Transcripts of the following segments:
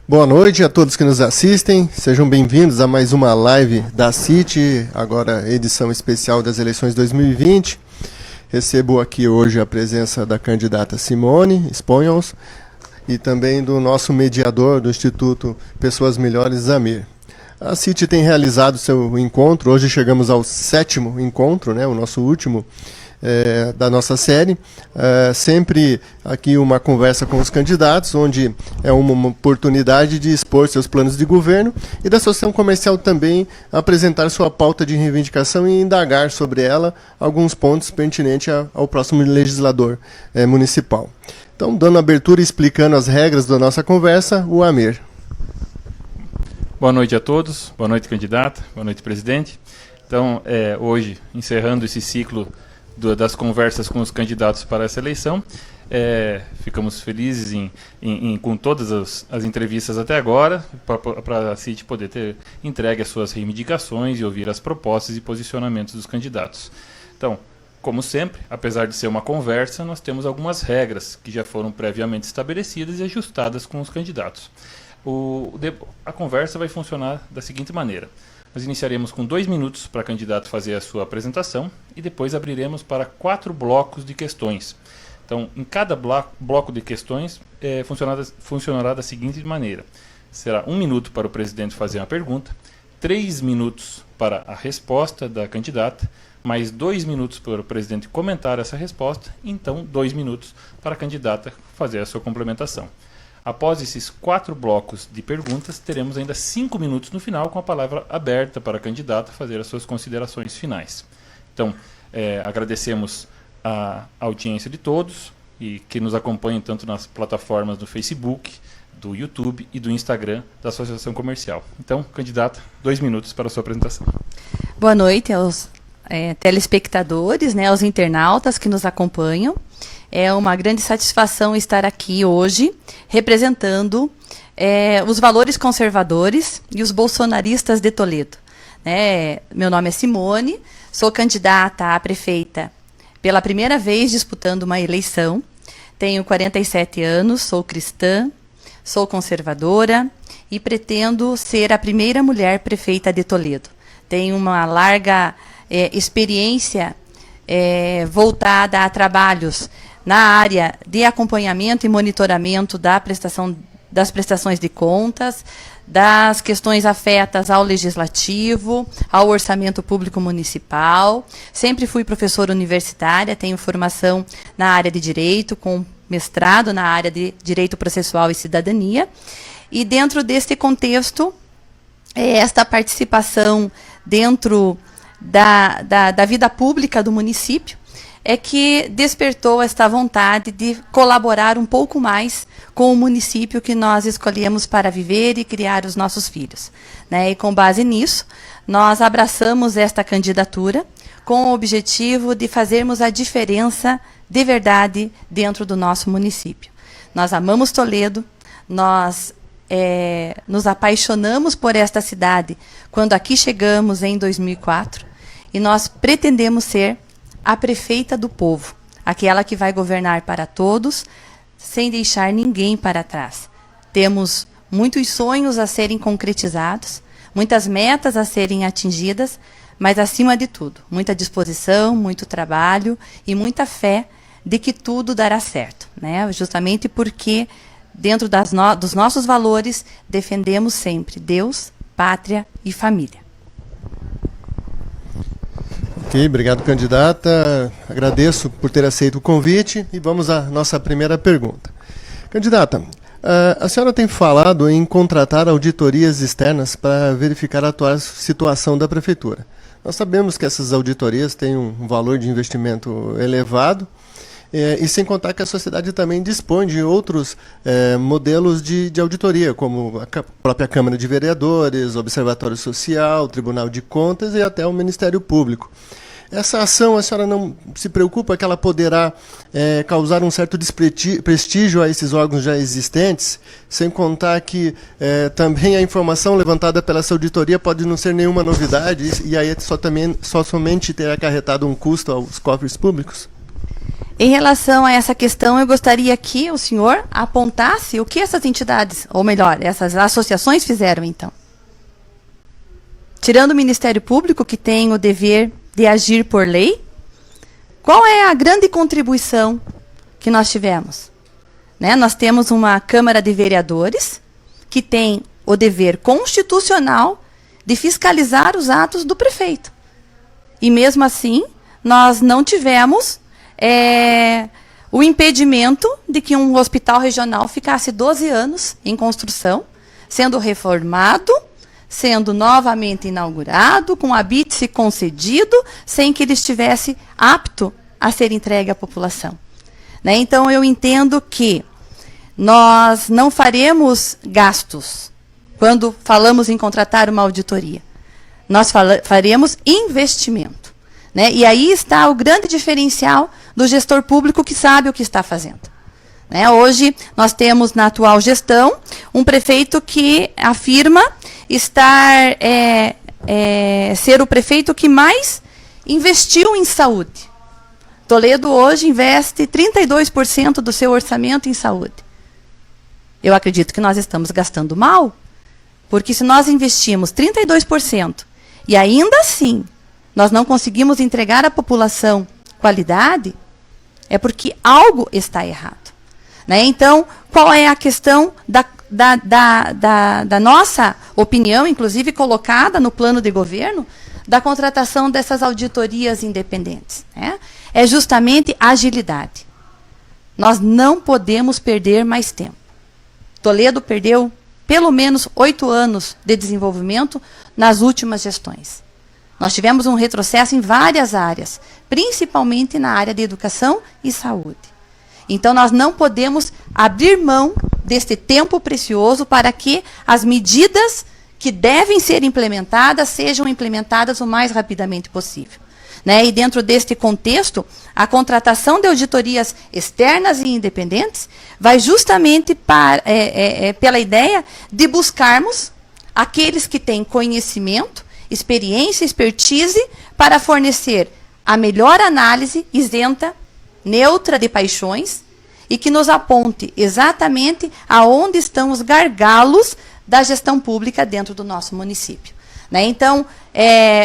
Boa noite a todos que nos assistem, sejam bem-vindos a mais uma live da CIT, agora edição especial das eleições 2020. Recebo aqui hoje a presença da candidata Simone Sponholz e também do nosso mediador do Instituto Pessoas Melhores, Zamir. A CIT tem realizado seu encontro, hoje chegamos ao 7º encontro, o nosso último da nossa série, sempre aqui uma conversa com os candidatos, onde é uma oportunidade de expor seus planos de governo e da associação comercial também apresentar sua pauta de reivindicação e indagar sobre ela alguns pontos pertinentes ao próximo legislador municipal. Então, dando abertura e explicando as regras da nossa conversa, o Amir. Boa noite a todos, boa noite candidata, boa noite presidente. Então, hoje, encerrando esse ciclo das conversas com os candidatos para essa eleição. Ficamos felizes com todas as entrevistas até agora, para a CIT poder ter entregue as suas reivindicações e ouvir as propostas e posicionamentos dos candidatos. Então, como sempre, apesar de ser uma conversa, nós temos algumas regras que já foram previamente estabelecidas e ajustadas com os candidatos. A conversa vai funcionar da seguinte maneira. Nós iniciaremos com 2 minutos para o candidato fazer a sua apresentação e depois abriremos para 4 blocos de questões. Então, em cada bloco de questões, funcionará da seguinte maneira. Será 1 minuto para o presidente fazer uma pergunta, 3 minutos para a resposta da candidata, mais 2 minutos para o presidente comentar essa resposta, e então 2 minutos para a candidata fazer a sua complementação. Após esses 4 blocos de perguntas, teremos ainda 5 minutos no final com a palavra aberta para a candidata fazer as suas considerações finais. Então, agradecemos a audiência de todos e que nos acompanhem tanto nas plataformas do Facebook, do YouTube e do Instagram da Associação Comercial. Então, candidata, 2 minutos para a sua apresentação. Boa noite aos telespectadores, aos internautas que nos acompanham. É uma grande satisfação estar aqui hoje representando os valores conservadores e os bolsonaristas de Toledo. Meu nome é Simone, sou candidata a prefeita pela primeira vez disputando uma eleição. Tenho 47 anos, sou cristã, sou conservadora e pretendo ser a primeira mulher prefeita de Toledo. Tenho uma larga experiência voltada a trabalhos na área de acompanhamento e monitoramento das prestações de contas, das questões afetas ao legislativo, ao orçamento público municipal. Sempre fui professora universitária, tenho formação na área de direito, com mestrado na área de direito processual e cidadania. E dentro deste contexto, esta participação dentro da vida pública do município é que despertou esta vontade de colaborar um pouco mais com o município que nós escolhemos para viver e criar os nossos filhos. E com base nisso, nós abraçamos esta candidatura com o objetivo de fazermos a diferença de verdade dentro do nosso município. Nós amamos Toledo, nós nos apaixonamos por esta cidade quando aqui chegamos em 2004 e nós pretendemos ser a prefeita do povo, aquela que vai governar para todos, sem deixar ninguém para trás. Temos muitos sonhos a serem concretizados, muitas metas a serem atingidas, mas, acima de tudo, muita disposição, muito trabalho e muita fé de que tudo dará certo. Justamente porque, dentro dos nossos valores, defendemos sempre Deus, pátria e família. Ok, obrigado, candidata. Agradeço por ter aceito o convite e vamos à nossa primeira pergunta. Candidata, a senhora tem falado em contratar auditorias externas para verificar a atual situação da prefeitura. Nós sabemos que essas auditorias têm um valor de investimento elevado, e sem contar que a sociedade também dispõe de outros modelos de auditoria, como a própria Câmara de Vereadores, Observatório Social, Tribunal de Contas e até o Ministério Público. Essa ação, a senhora não se preocupa que ela poderá causar um certo desprestígio a esses órgãos já existentes, sem contar que também a informação levantada pela essa auditoria pode não ser nenhuma novidade e aí somente ter acarretado um custo aos cofres públicos? Em relação a essa questão, eu gostaria que o senhor apontasse o que essas entidades, ou melhor, essas associações fizeram, então. Tirando o Ministério Público, que tem o dever de agir por lei, qual é a grande contribuição que nós tivemos? Né? Nós temos uma Câmara de Vereadores, que tem o dever constitucional de fiscalizar os atos do prefeito. E mesmo assim, nós não tivemos o impedimento de que um hospital regional ficasse 12 anos em construção, sendo reformado, sendo novamente inaugurado, com habite concedido, sem que ele estivesse apto a ser entregue à população. Né? Então, eu entendo que nós não faremos gastos quando falamos em contratar uma auditoria. Nós faremos investimento. Né? E aí está o grande diferencial do gestor público que sabe o que está fazendo. Né? Hoje, nós temos na atual gestão um prefeito que afirma estar ser o prefeito que mais investiu em saúde. Toledo hoje investe 32% do seu orçamento em saúde. Eu acredito que nós estamos gastando mal, porque se nós investimos 32% e ainda assim nós não conseguimos entregar à população qualidade, é porque algo está errado. Né? Então, qual é a questão da nossa opinião, inclusive colocada no plano de governo, da contratação dessas auditorias independentes? Né? É justamente agilidade. Nós não podemos perder mais tempo. Toledo perdeu pelo menos 8 anos de desenvolvimento nas últimas gestões. Nós tivemos um retrocesso em várias áreas, principalmente na área de educação e saúde. Então, nós não podemos abrir mão deste tempo precioso para que as medidas que devem ser implementadas sejam implementadas o mais rapidamente possível. Né? E dentro deste contexto, a contratação de auditorias externas e independentes vai justamente pela ideia de buscarmos aqueles que têm conhecimento, experiência, expertise, para fornecer a melhor análise isenta, neutra de paixões, e que nos aponte exatamente aonde estão os gargalos da gestão pública dentro do nosso município. Né? Então,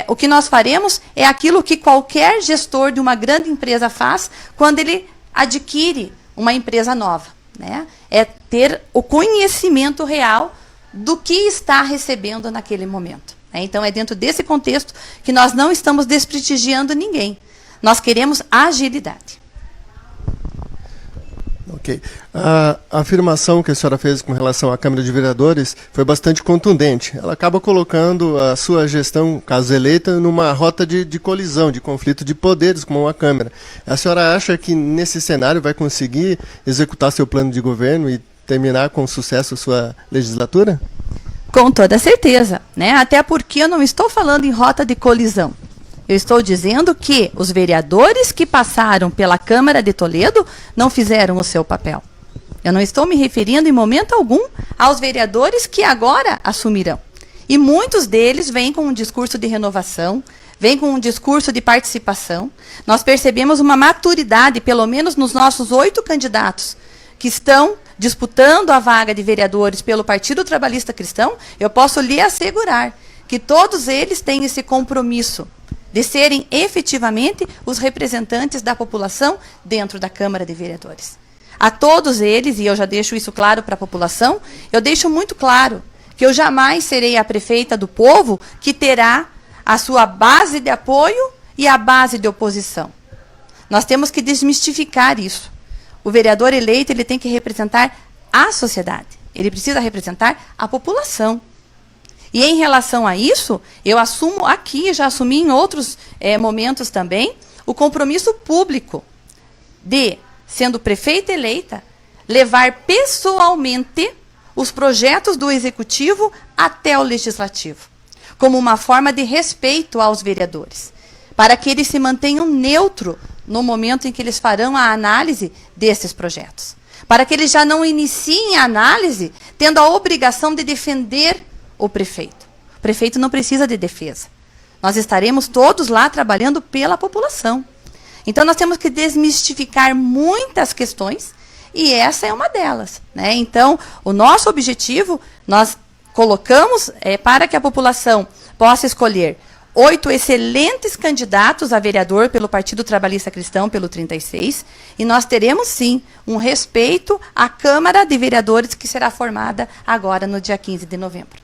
o que nós faremos é aquilo que qualquer gestor de uma grande empresa faz quando ele adquire uma empresa nova. Né? É ter o conhecimento real do que está recebendo naquele momento. Né? Então, é dentro desse contexto que nós não estamos desprestigiando ninguém. Nós queremos agilidade. Ok. A afirmação que a senhora fez com relação à Câmara de Vereadores foi bastante contundente. Ela acaba colocando a sua gestão, caso eleita, numa rota de colisão, de conflito de poderes com a Câmara. A senhora acha que nesse cenário vai conseguir executar seu plano de governo e terminar com sucesso sua legislatura? Com toda certeza, né? Até porque eu não estou falando em rota de colisão. Eu estou dizendo que os vereadores que passaram pela Câmara de Toledo não fizeram o seu papel. Eu não estou me referindo em momento algum aos vereadores que agora assumirão. E muitos deles vêm com um discurso de renovação, vêm com um discurso de participação. Nós percebemos uma maturidade, pelo menos nos nossos 8 candidatos, que estão disputando a vaga de vereadores pelo Partido Trabalhista Cristão. Eu posso lhe assegurar que todos eles têm esse compromisso de serem efetivamente os representantes da população dentro da Câmara de Vereadores. A todos eles, e eu já deixo isso claro para a população, eu deixo muito claro que eu jamais serei a prefeita do povo que terá a sua base de apoio e a base de oposição. Nós temos que desmistificar isso. O vereador eleito ele tem que representar a sociedade. Ele precisa representar a população. E em relação a isso, eu assumo aqui, já assumi em outros momentos também, o compromisso público de, sendo prefeita eleita, levar pessoalmente os projetos do Executivo até o Legislativo, como uma forma de respeito aos vereadores, para que eles se mantenham neutros no momento em que eles farão a análise desses projetos, para que eles já não iniciem a análise tendo a obrigação de defender o prefeito. O prefeito não precisa de defesa. Nós estaremos todos lá trabalhando pela população. Então, nós temos que desmistificar muitas questões, e essa é uma delas, né? Então, o nosso objetivo, nós colocamos para que a população possa escolher 8 excelentes candidatos a vereador pelo Partido Trabalhista Cristão, pelo 36, e nós teremos, sim, um respeito à Câmara de Vereadores que será formada agora no dia 15 de novembro.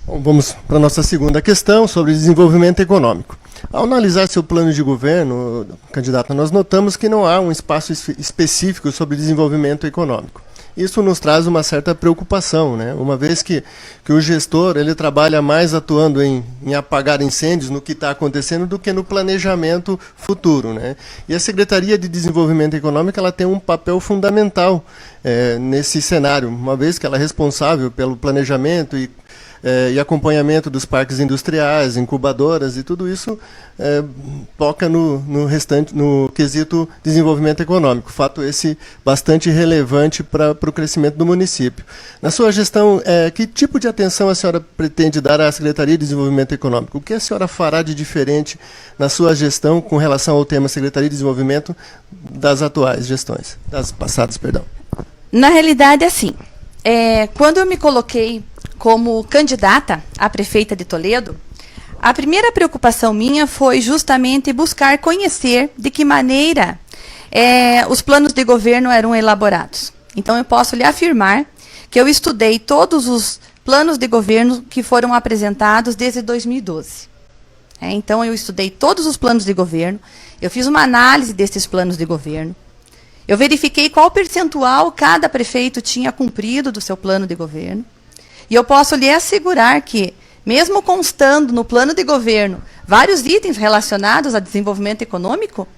Bom, vamos para a nossa segunda questão, sobre desenvolvimento econômico. Ao analisar seu plano de governo, candidata, nós notamos que não há um espaço específico sobre desenvolvimento econômico. Isso nos traz uma certa preocupação, né? Uma vez que o gestor ele trabalha mais atuando em apagar incêndios no que está acontecendo do que no planejamento futuro, né? E a Secretaria de Desenvolvimento Econômico ela tem um papel fundamental nesse cenário, uma vez que ela é responsável pelo planejamento e acompanhamento dos parques industriais, incubadoras e tudo isso toca no quesito desenvolvimento econômico. Fato esse bastante relevante para o crescimento do município. Na sua gestão, que tipo de atenção a senhora pretende dar à Secretaria de Desenvolvimento Econômico? O que a senhora fará de diferente na sua gestão com relação ao tema Secretaria de Desenvolvimento das atuais gestões, das passadas, perdão? Na realidade, assim, quando eu me coloquei como candidata a prefeita de Toledo, a primeira preocupação minha foi justamente buscar conhecer de que maneira os planos de governo eram elaborados. Então, eu posso lhe afirmar que eu estudei todos os planos de governo que foram apresentados desde 2012. Então, eu estudei todos os planos de governo, eu fiz uma análise desses planos de governo, eu verifiquei qual percentual cada prefeito tinha cumprido do seu plano de governo, e eu posso lhe assegurar que, mesmo constando no plano de governo vários itens relacionados a desenvolvimento econômico,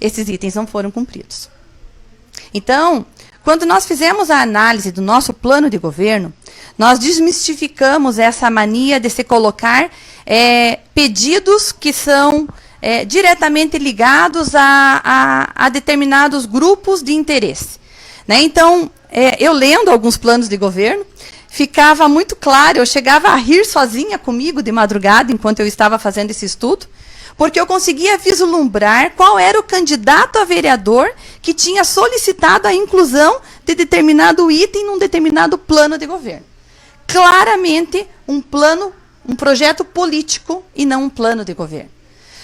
esses itens não foram cumpridos. Então, quando nós fizemos a análise do nosso plano de governo, nós desmistificamos essa mania de se colocar pedidos que são diretamente ligados a determinados grupos de interesse, né? Então, eu lendo alguns planos de governo, ficava muito claro, eu chegava a rir sozinha comigo de madrugada, enquanto eu estava fazendo esse estudo, porque eu conseguia vislumbrar qual era o candidato a vereador que tinha solicitado a inclusão de determinado item num determinado plano de governo. Claramente, um projeto político e não um plano de governo.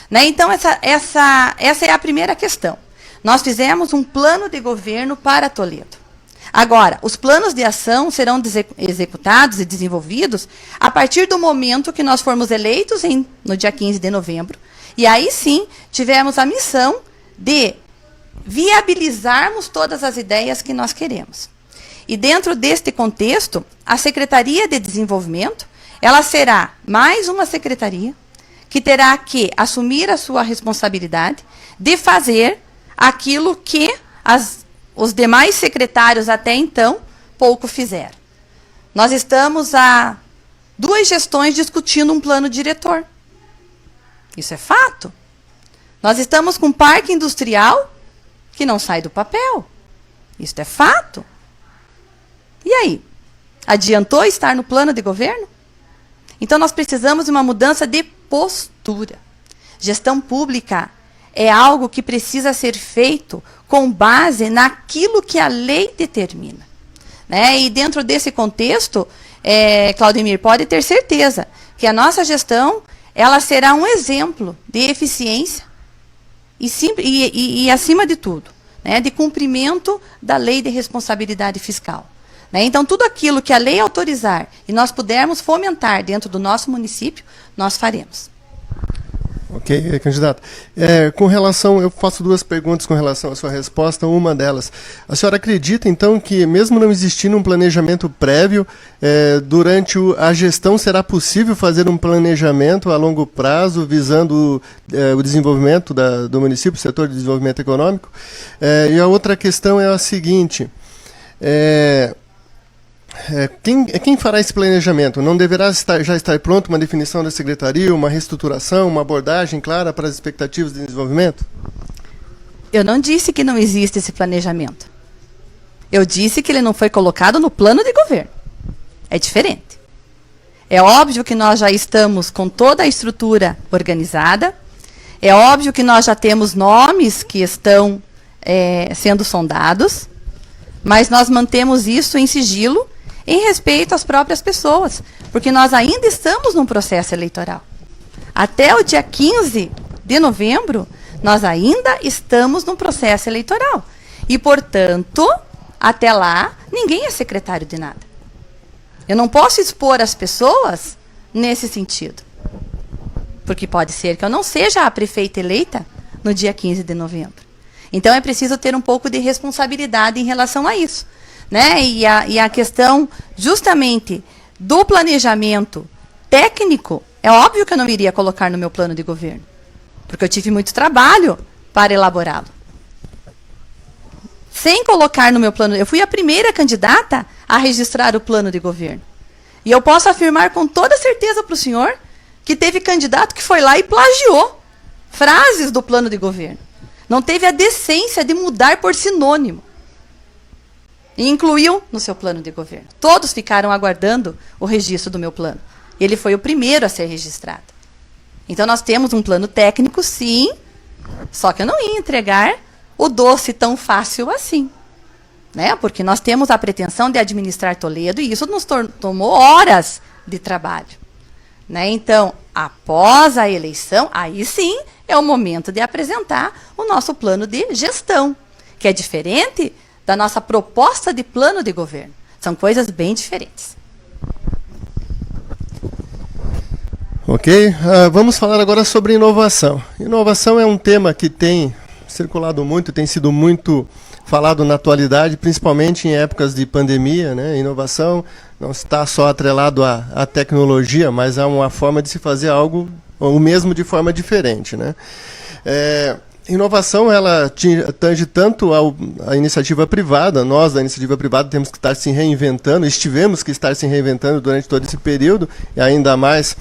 Né? Então, essa é a primeira questão. Nós fizemos um plano de governo para Toledo. Agora, os planos de ação serão executados e desenvolvidos a partir do momento que nós formos eleitos no dia 15 de novembro. E aí sim, tivemos a missão de viabilizarmos todas as ideias que nós queremos. E dentro deste contexto, a Secretaria de Desenvolvimento, ela será mais uma secretaria que terá que assumir a sua responsabilidade de fazer aquilo que os demais secretários até então pouco fizeram. Nós estamos há 2 gestões discutindo um plano diretor. Isso é fato. Nós estamos com um parque industrial que não sai do papel. Isso é fato. E aí? Adiantou estar no plano de governo? Então, nós precisamos de uma mudança de postura. Gestão pública é algo que precisa ser feito com base naquilo que a lei determina. Né? E dentro desse contexto, Claudemir, pode ter certeza que a nossa gestão ela será um exemplo de eficiência e acima de tudo, né, de cumprimento da lei de responsabilidade fiscal. Né? Então, tudo aquilo que a lei autorizar e nós pudermos fomentar dentro do nosso município, nós faremos. Ok, candidato. Com relação, eu faço 2 perguntas com relação à sua resposta. Uma delas, a senhora acredita, então, que mesmo não existindo um planejamento prévio, durante a gestão será possível fazer um planejamento a longo prazo, visando o desenvolvimento do município, o setor de desenvolvimento econômico? E a outra questão é a seguinte... Quem fará esse planejamento? Não deverá já estar pronto uma definição da secretaria, uma reestruturação, uma abordagem clara para as expectativas de desenvolvimento? Eu não disse que não existe esse planejamento. Eu disse que ele não foi colocado no plano de governo. É diferente. É óbvio que nós já estamos com toda a estrutura organizada. É óbvio que nós já temos nomes que estão sendo sondados, mas nós mantemos isso em sigilo em respeito às próprias pessoas, porque nós ainda estamos num processo eleitoral. Até o dia 15 de novembro, nós ainda estamos num processo eleitoral. E, portanto, até lá, ninguém é secretário de nada. Eu não posso expor as pessoas nesse sentido. Porque pode ser que eu não seja a prefeita eleita no dia 15 de novembro. Então, é preciso ter um pouco de responsabilidade em relação a isso, né? E a questão, justamente, do planejamento técnico, é óbvio que eu não iria colocar no meu plano de governo. Porque eu tive muito trabalho para elaborá-lo. Sem colocar no meu plano, eu fui a primeira candidata a registrar o plano de governo. E eu posso afirmar com toda certeza para o senhor que teve candidato que foi lá e plagiou frases do plano de governo. Não teve a decência de mudar por sinônimo. E incluiu no seu plano de governo. Todos ficaram aguardando o registro do meu plano. Ele foi o primeiro a ser registrado. Então, nós temos um plano técnico, sim, só que eu não ia entregar o doce tão fácil assim. Né? Porque nós temos a pretensão de administrar Toledo e isso nos tomou horas de trabalho. Né? Então, após a eleição, aí sim é o momento de apresentar o nosso plano de gestão, que é diferente da nossa proposta de plano de governo. São coisas bem diferentes. Ok, vamos falar agora sobre inovação. Inovação é um tema que tem circulado muito, tem sido muito falado na atualidade, principalmente em épocas de pandemia, né? Inovação não está só atrelado à tecnologia, mas a uma forma de se fazer algo, o mesmo de forma diferente, né? Inovação, ela tange tanto a iniciativa privada. Nós, da iniciativa privada, temos que estar se reinventando, estivemos que estar se reinventando durante todo esse período, e ainda mais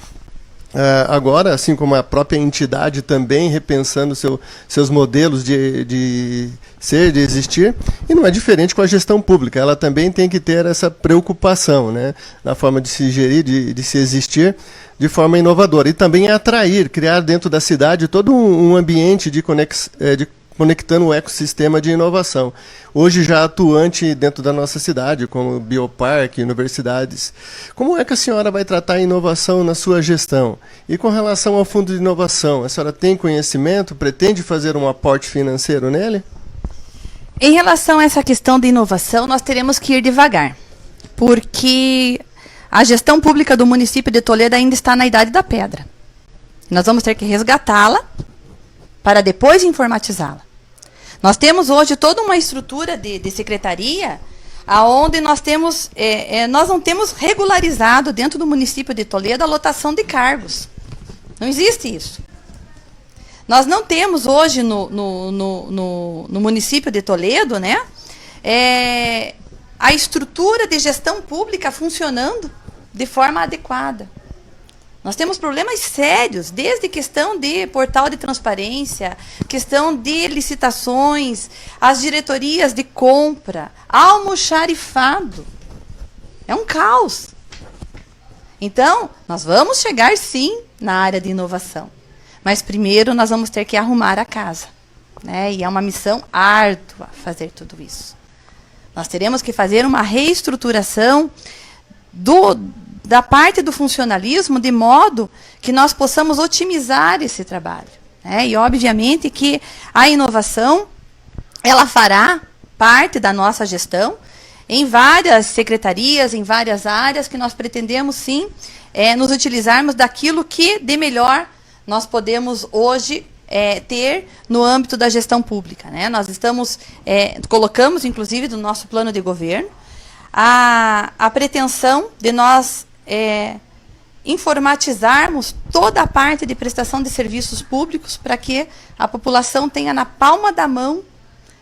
agora, assim como a própria entidade também repensando seus modelos de ser, de existir, e não é diferente com a gestão pública. Ela também tem que ter essa preocupação, né, na forma de se gerir, de se existir de forma inovadora. E também atrair, criar dentro da cidade todo um ambiente conectando o ecossistema de inovação. Hoje já atuante dentro da nossa cidade, como bioparque, universidades. Como é que a senhora vai tratar a inovação na sua gestão? E com relação ao fundo de inovação, a senhora tem conhecimento, pretende fazer um aporte financeiro nele? Em relação a essa questão de inovação, nós teremos que ir devagar, porque a gestão pública do município de Toledo ainda está na idade da pedra. Nós vamos ter que resgatá-la para depois informatizá-la. Nós temos hoje toda uma estrutura de secretaria, aonde nós temos, nós não temos regularizado dentro do município de Toledo a lotação de cargos. Não existe isso. Nós não temos hoje no município de Toledo, né, a estrutura de gestão pública funcionando de forma adequada. Nós temos problemas sérios, desde questão de portal de transparência, questão de licitações, as diretorias de compra, almoxarifado. É um caos. Então, nós vamos chegar sim na área de inovação. Mas primeiro nós vamos ter que arrumar a casa, né? E é uma missão árdua fazer tudo isso. Nós teremos que fazer uma reestruturação da parte do funcionalismo, de modo que nós possamos otimizar esse trabalho. Né? E, obviamente, que a inovação, ela fará parte da nossa gestão em várias secretarias, em várias áreas, que nós pretendemos, sim, nos utilizarmos daquilo que, de melhor, nós podemos hoje ter no âmbito da gestão pública. Né? Nós colocamos, inclusive, no nosso plano de governo, a pretensão de nós informatizarmos toda a parte de prestação de serviços públicos para que a população tenha na palma da mão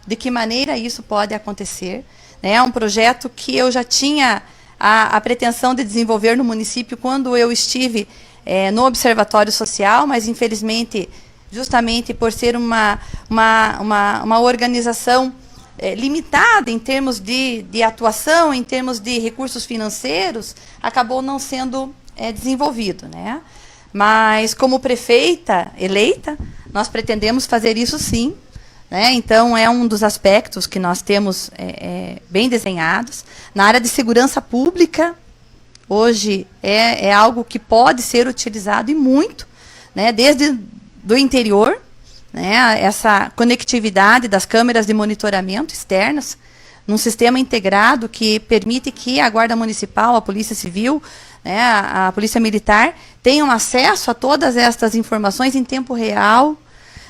de que maneira isso pode acontecer. É um projeto que eu já tinha a pretensão de desenvolver no município quando eu estive no Observatório Social, mas infelizmente, justamente por ser uma organização limitada em termos de atuação, em termos de recursos financeiros, acabou não sendo desenvolvido, né? Mas, como prefeita eleita, nós pretendemos fazer isso sim, né? Então, é um dos aspectos que nós temos bem desenhados. Na área de segurança pública, hoje é algo que pode ser utilizado e muito, né? Desde do interior, né? Essa conectividade das câmeras de monitoramento externas, num sistema integrado que permite que a Guarda Municipal, a Polícia Civil, né, a Polícia Militar, tenham acesso a todas estas informações em tempo real.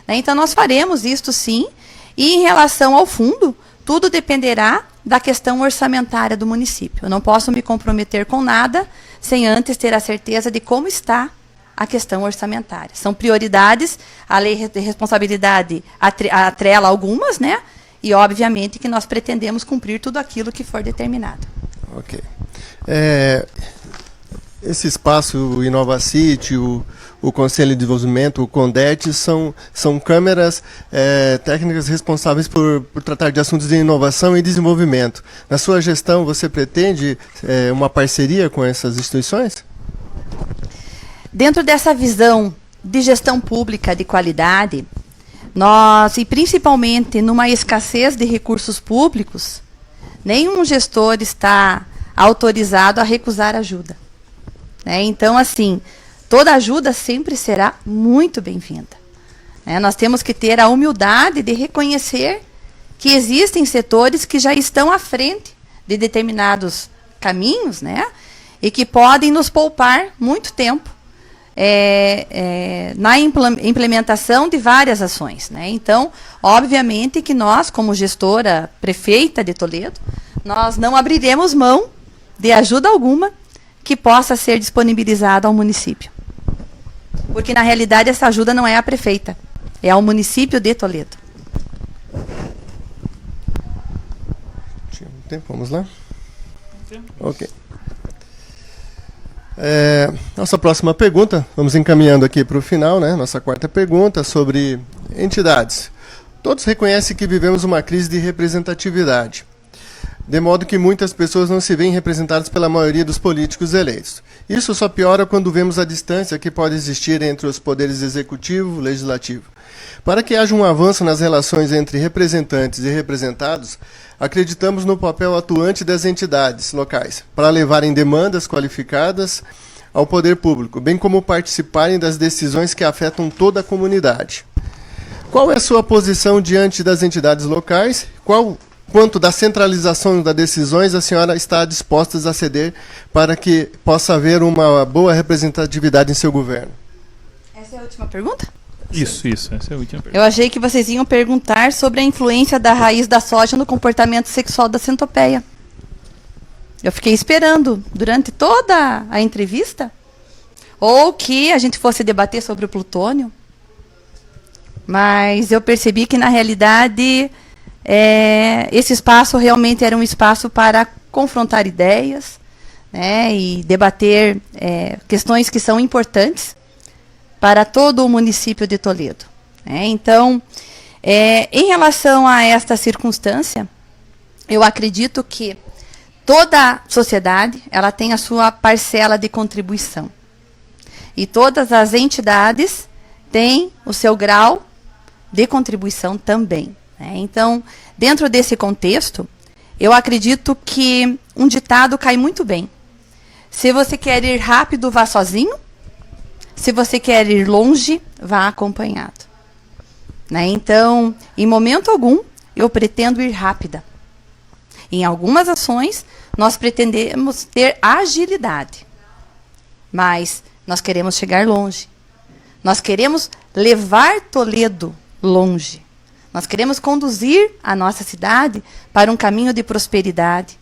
Né? Então, nós faremos isto sim. E em relação ao fundo, tudo dependerá da questão orçamentária do município. Eu não posso me comprometer com nada sem antes ter a certeza de como está a questão orçamentária. São prioridades, a lei de responsabilidade atrela algumas, né? E, obviamente, que nós pretendemos cumprir tudo aquilo que for determinado. Ok. Esse espaço, o InovaCity, o Conselho de Desenvolvimento, o CONDET, são câmeras técnicas responsáveis por tratar de assuntos de inovação e desenvolvimento. Na sua gestão, você pretende uma parceria com essas instituições? Dentro dessa visão de gestão pública de qualidade, nós, e principalmente numa escassez de recursos públicos, nenhum gestor está autorizado a recusar ajuda. Né? Então, assim, toda ajuda sempre será muito bem-vinda. Né? Nós temos que ter a humildade de reconhecer que existem setores que já estão à frente de determinados caminhos, né? E que podem nos poupar muito tempo na implementação de várias ações. Né? Então, obviamente que nós, como gestora prefeita de Toledo, nós não abriremos mão de ajuda alguma que possa ser disponibilizada ao município. Porque, na realidade, essa ajuda não é a prefeita, é ao município de Toledo. Vamos lá? Ok. Nossa próxima pergunta, vamos encaminhando aqui para o final, né? Nossa quarta pergunta sobre entidades. Todos reconhecem que vivemos uma crise de representatividade, de modo que muitas pessoas não se veem representadas pela maioria dos políticos eleitos. Isso só piora quando vemos a distância que pode existir entre os poderes executivo e legislativo. Para que haja um avanço nas relações entre representantes e representados, acreditamos no papel atuante das entidades locais, para levarem demandas qualificadas ao poder público, bem como participarem das decisões que afetam toda a comunidade. Qual é a sua posição diante das entidades locais? Quanto da centralização das decisões a senhora está disposta a ceder para que possa haver uma boa representatividade em seu governo? Essa é a última pergunta? Isso, essa é a última pergunta. Eu achei que vocês iam perguntar sobre a influência da raiz da soja no comportamento sexual da centopeia. Eu fiquei esperando durante toda a entrevista, ou que a gente fosse debater sobre o plutônio, mas eu percebi que, na realidade, esse espaço realmente era um espaço para confrontar ideias, né, e debater questões que são importantes para todo o município de Toledo. Então, em relação a esta circunstância, eu acredito que toda sociedade ela tem a sua parcela de contribuição. E todas as entidades têm o seu grau de contribuição também. Então, dentro desse contexto, eu acredito que um ditado cai muito bem. Se você quer ir rápido, vá sozinho. Se você quer ir longe, vá acompanhado. Então, em momento algum, eu pretendo ir rápida. Em algumas ações, nós pretendemos ter agilidade. Mas nós queremos chegar longe. Nós queremos levar Toledo longe. Nós queremos conduzir a nossa cidade para um caminho de prosperidade.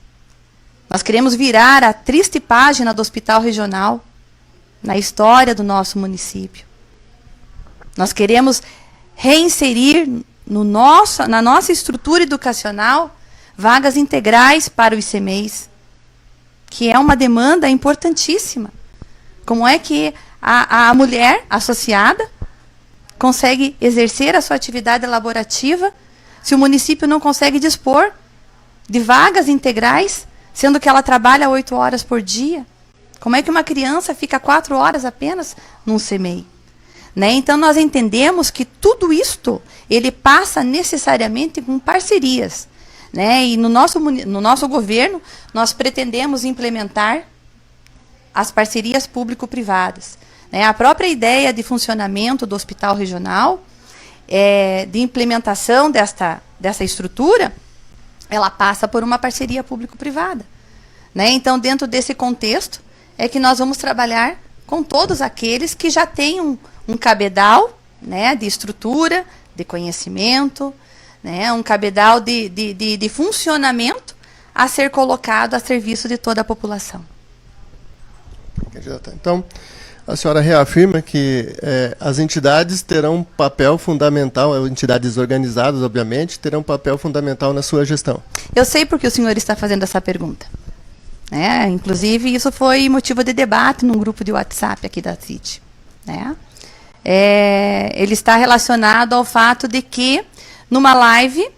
Nós queremos virar a triste página do Hospital Regional na história do nosso município. Nós queremos reinserir na nossa estrutura educacional vagas integrais para os ICMEIs, que é uma demanda importantíssima. Como é que a mulher associada consegue exercer a sua atividade laborativa se o município não consegue dispor de vagas integrais, sendo que ela trabalha 8 horas por dia? Como é que uma criança fica 4 horas apenas num CMEI? Né? Então, nós entendemos que tudo isto, ele passa necessariamente com parcerias. Né? E no nosso governo, nós pretendemos implementar as parcerias público-privadas. Né? A própria ideia de funcionamento do hospital regional, de implementação dessa estrutura, ela passa por uma parceria público-privada. Né? Então, dentro desse contexto, é que nós vamos trabalhar com todos aqueles que já têm um cabedal, né, de estrutura, de conhecimento, né, um cabedal de funcionamento a ser colocado a serviço de toda a população. Então, a senhora reafirma que as entidades terão um papel fundamental, entidades organizadas, obviamente, terão um papel fundamental na sua gestão. Eu sei porque o senhor está fazendo essa pergunta. Inclusive, isso foi motivo de debate num grupo de WhatsApp aqui da CIT. Né? Ele está relacionado ao fato de que, numa live,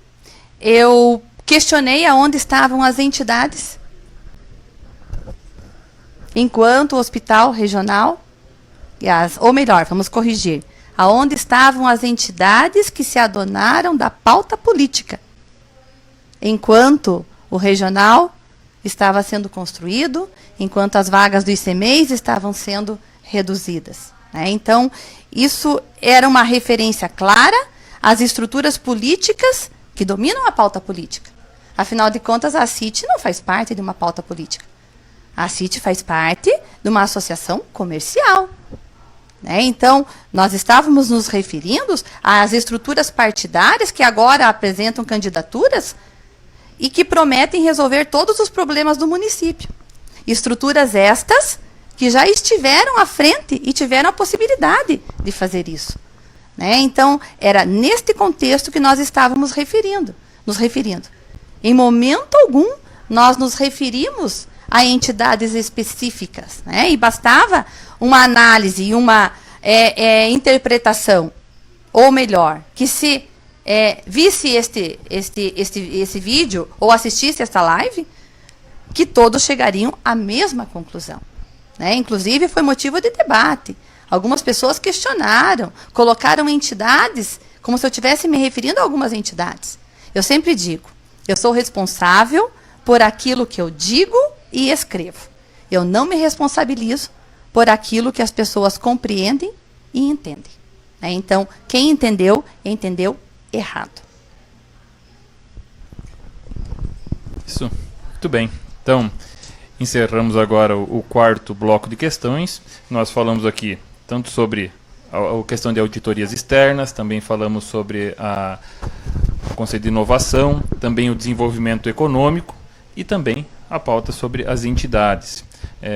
eu questionei aonde estavam as entidades, enquanto o hospital regional, ou melhor, vamos corrigir, aonde estavam as entidades que se adonaram da pauta política, enquanto o regional estava sendo construído, enquanto as vagas do ICMEIs estavam sendo reduzidas. Né? Então, isso era uma referência clara às estruturas políticas que dominam a pauta política. Afinal de contas, a CIT não faz parte de uma pauta política. A CIT faz parte de uma associação comercial. Né? Então, nós estávamos nos referindo às estruturas partidárias que agora apresentam candidaturas e que prometem resolver todos os problemas do município. Estruturas estas que já estiveram à frente e tiveram a possibilidade de fazer isso. Né? Então, era neste contexto que nós estávamos nos referindo. Em momento algum, nós nos referimos a entidades específicas. Né? E bastava uma análise e uma interpretação, ou melhor, que se visse esse vídeo ou assistisse esta live, que todos chegariam à mesma conclusão. Né? Inclusive, foi motivo de debate. Algumas pessoas questionaram, colocaram entidades, como se eu estivesse me referindo a algumas entidades. Eu sempre digo, eu sou responsável por aquilo que eu digo e escrevo. Eu não me responsabilizo por aquilo que as pessoas compreendem e entendem. Né? Então, quem entendeu, entendeu errado. Isso, muito bem. Então, encerramos agora o quarto bloco de questões. Nós falamos aqui tanto sobre a questão de auditorias externas, também falamos sobre o Conselho de Inovação, também o desenvolvimento econômico e também a pauta sobre as entidades.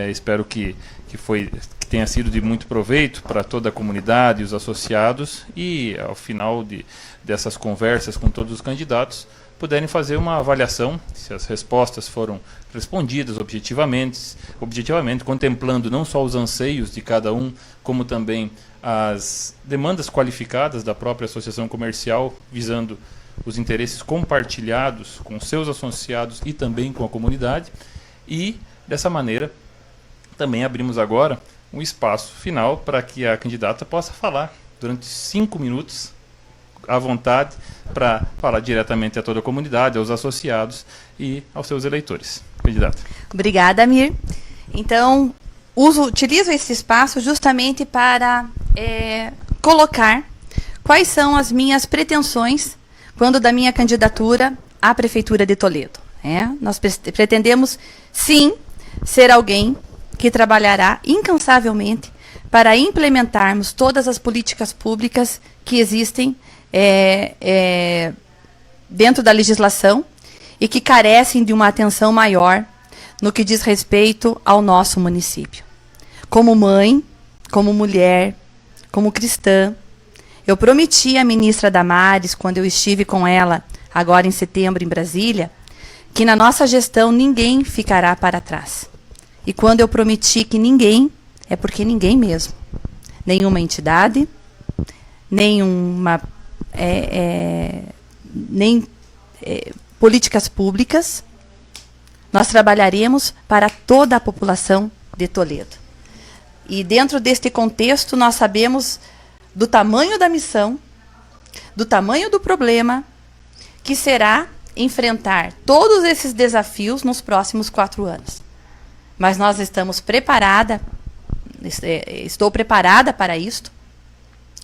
Espero que tenha sido de muito proveito para toda a comunidade e os associados e, ao final dessas conversas com todos os candidatos, puderem fazer uma avaliação se as respostas foram respondidas objetivamente, contemplando não só os anseios de cada um, como também as demandas qualificadas da própria associação comercial, visando os interesses compartilhados com seus associados e também com a comunidade. E, dessa maneira, também abrimos agora um espaço final para que a candidata possa falar durante 5 minutos, à vontade, para falar diretamente a toda a comunidade, aos associados e aos seus eleitores. Candidata. Obrigada, Amir. Então, utilizo esse espaço justamente para colocar quais são as minhas pretensões quando da minha candidatura à Prefeitura de Toledo. Nós pretendemos, sim, ser alguém que trabalhará incansavelmente para implementarmos todas as políticas públicas que existem dentro da legislação e que carecem de uma atenção maior no que diz respeito ao nosso município. Como mãe, como mulher, como cristã, eu prometi à ministra Damares, quando eu estive com ela, agora em setembro, em Brasília, que na nossa gestão ninguém ficará para trás. E quando eu prometi que ninguém, é porque ninguém mesmo. Nenhuma entidade, nem políticas públicas. Nós trabalharemos para toda a população de Toledo. E dentro deste contexto, nós sabemos do tamanho da missão, do tamanho do problema, que será enfrentar todos esses desafios nos próximos 4 anos. Mas nós estamos preparadas, estou preparada para isto.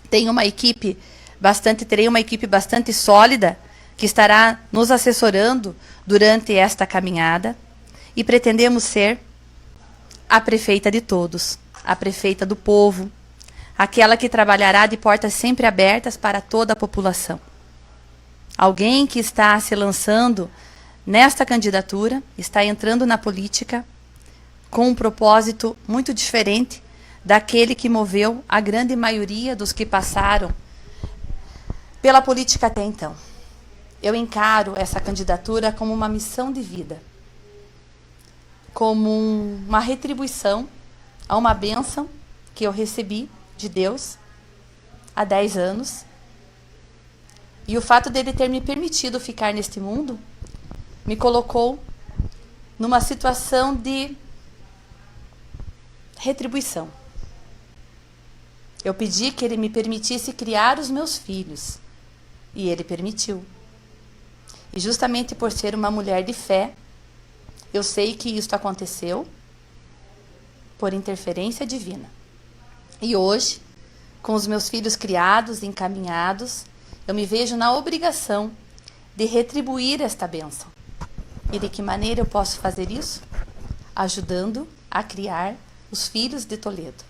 Terei uma equipe bastante sólida que estará nos assessorando durante esta caminhada e pretendemos ser a prefeita de todos, a prefeita do povo, aquela que trabalhará de portas sempre abertas para toda a população. Alguém que está se lançando nesta candidatura, está entrando na política com um propósito muito diferente daquele que moveu a grande maioria dos que passaram pela política até então. Eu encaro essa candidatura como uma missão de vida, como uma retribuição a uma bênção que eu recebi de Deus há 10 anos. E o fato dele ter me permitido ficar neste mundo me colocou numa situação de retribuição. Eu pedi que ele me permitisse criar os meus filhos, e ele permitiu. E justamente por ser uma mulher de fé, eu sei que isto aconteceu por interferência divina. E hoje, com os meus filhos criados, encaminhados, eu me vejo na obrigação de retribuir esta bênção. E de que maneira eu posso fazer isso? Ajudando a criar os filhos de Toledo.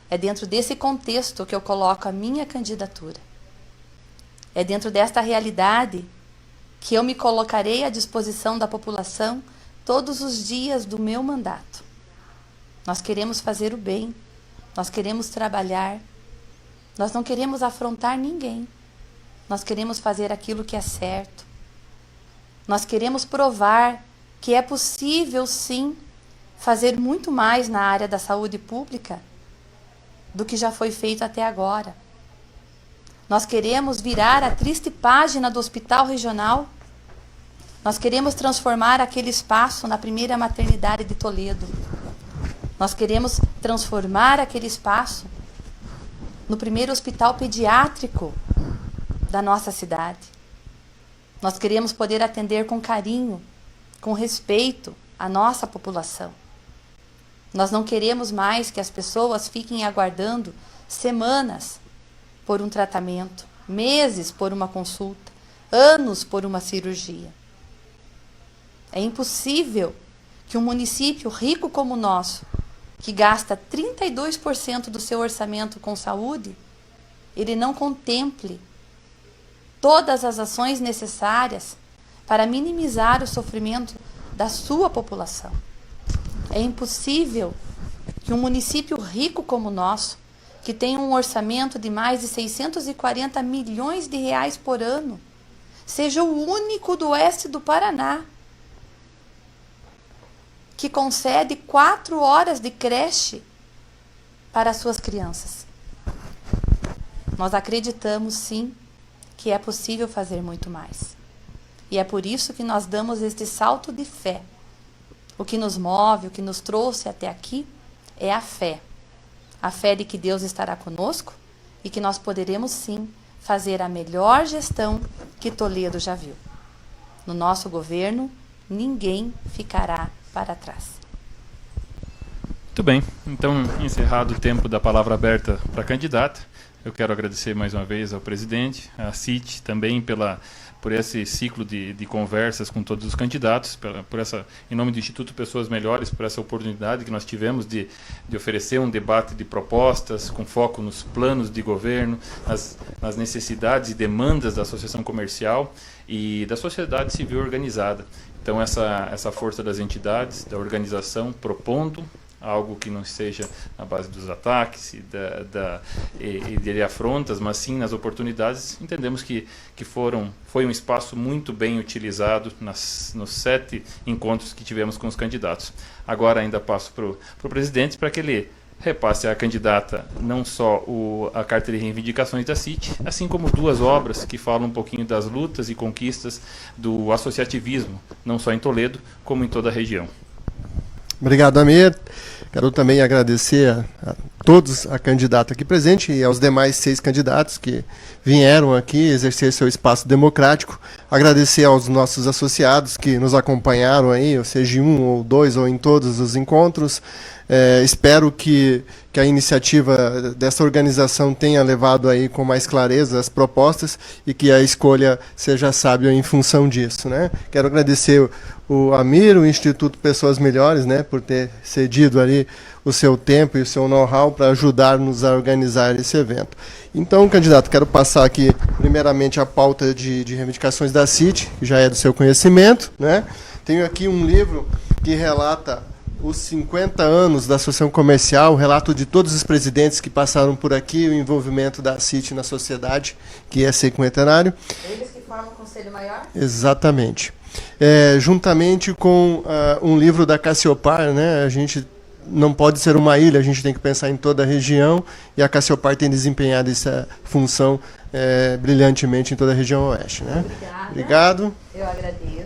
É dentro desse contexto que eu coloco a minha candidatura. É dentro desta realidade que eu me colocarei à disposição da população todos os dias do meu mandato. Nós queremos fazer o bem, nós queremos trabalhar, nós não queremos afrontar ninguém, nós queremos fazer aquilo que é certo, nós queremos provar que é possível sim fazer muito mais na área da saúde pública do que já foi feito até agora. Nós queremos virar a triste página do hospital regional. Nós queremos transformar aquele espaço na primeira maternidade de Toledo. Nós queremos transformar aquele espaço no primeiro hospital pediátrico da nossa cidade. Nós queremos poder atender com carinho, com respeito a nossa população. Nós não queremos mais que as pessoas fiquem aguardando semanas por um tratamento, meses por uma consulta, anos por uma cirurgia. É impossível que um município rico como o nosso, que gasta 32% do seu orçamento com saúde, ele não contemple todas as ações necessárias para minimizar o sofrimento da sua população. É impossível que um município rico como o nosso, que tem um orçamento de mais de 640 milhões de reais por ano, seja o único do oeste do Paraná que concede 4 horas de creche para as suas crianças. Nós acreditamos, sim, que é possível fazer muito mais. E é por isso que nós damos este salto de fé. O que nos move, o que nos trouxe até aqui é a fé. A fé de que Deus estará conosco e que nós poderemos, sim, fazer a melhor gestão que Toledo já viu. No nosso governo, ninguém ficará para trás. Muito bem. Então, encerrado o tempo da palavra aberta para a candidata, eu quero agradecer mais uma vez ao presidente, à CIT também por esse ciclo de conversas com todos os candidatos, em nome do Instituto Pessoas Melhores, por essa oportunidade que nós tivemos de oferecer um debate de propostas com foco nos planos de governo, nas necessidades e demandas da associação comercial e da sociedade civil organizada. Então, essa força das entidades, da organização, propondo algo que não seja na base dos ataques e de afrontas, mas sim nas oportunidades, entendemos que foi um espaço muito bem utilizado nos 7 encontros que tivemos com os candidatos. Agora ainda passo para o presidente para que ele repasse à candidata não só a carta de reivindicações da CIT, assim como 2 obras que falam um pouquinho das lutas e conquistas do associativismo, não só em Toledo, como em toda a região. Obrigado, Amir. Quero também agradecer a todos a candidata aqui presente e aos demais 6 candidatos que vieram aqui exercer seu espaço democrático. Agradecer aos nossos associados que nos acompanharam aí, ou seja, em 1 ou 2 ou em todos os encontros. Espero que a iniciativa dessa organização tenha levado aí com mais clareza as propostas e que a escolha seja sábia em função disso, né? Quero agradecer o Amir, o Instituto Pessoas Melhores, né, por ter cedido ali o seu tempo e o seu know-how para ajudar-nos a organizar esse evento. Então, candidato, quero passar aqui primeiramente a pauta de reivindicações da CIT, que já é do seu conhecimento, né? Tenho aqui um livro que relata os 50 anos da Associação Comercial, o relato de todos os presidentes que passaram por aqui, o envolvimento da CIT na sociedade, que é cinquentenário. Eles que formam o Conselho Maior? Exatamente. Juntamente com um livro da Cassiopar, né, a gente não pode ser uma ilha, a gente tem que pensar em toda a região, e a Cassiopar tem desempenhado essa função brilhantemente em toda a região oeste. Né? Obrigada. Obrigado. Eu agradeço.